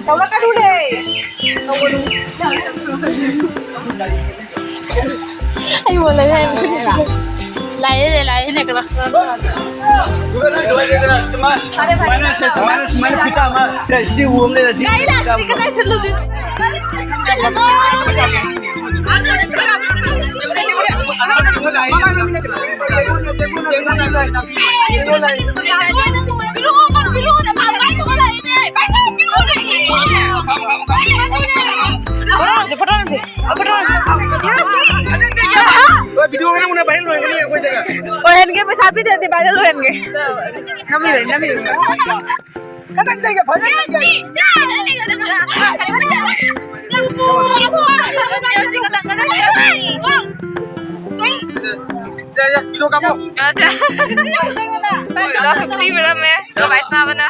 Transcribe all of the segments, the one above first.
tao nó cắt đu đi anh muốn lấy em lấy này cái video mana muna viral hoen gani koi jaga Hoenn के पैसा भी देते viral Hoenn के नमी kadang dega bhajan ya video kamu đi về đâu mẹ cho bài sao bên đó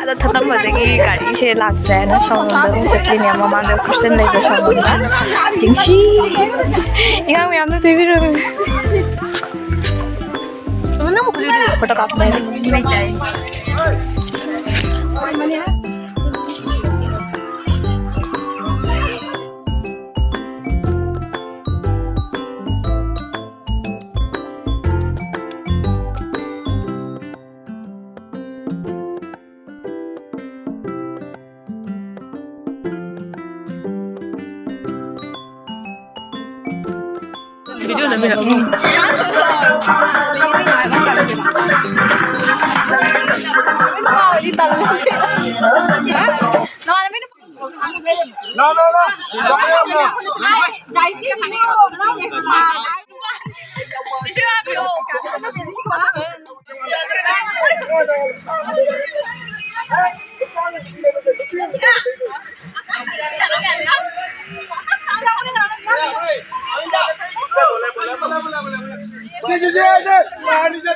ada thata madagi gari se lagta hai na samandar chakli ne mama de question lai ba samandar jingsi inga me amne tv ro mana mo khuli photo kap nahi chai video là bây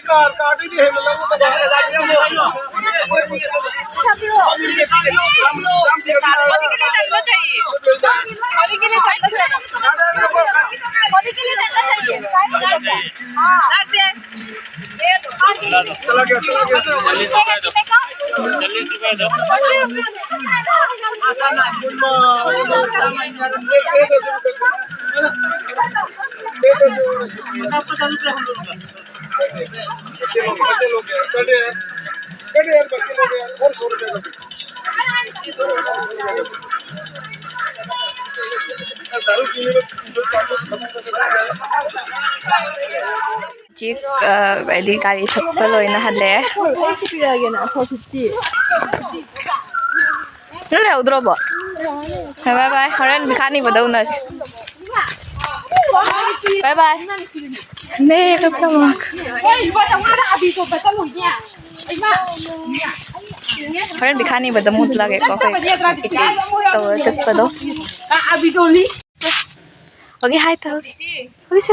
car काट ही नहीं मतलब वो चलना चाहिए होली के लिए चलना चाहिए चला गया 40 रुपए दो Chiếc vậy đi cài sụp tới rồi nó hành lẽ nó là udro bo bye bye Karen bị khát đi vào đâu nè bye bye nè cái gì mà Karen bị khát đi vào đâu mút lagi kok kayak tau cepet do oke hai tau oke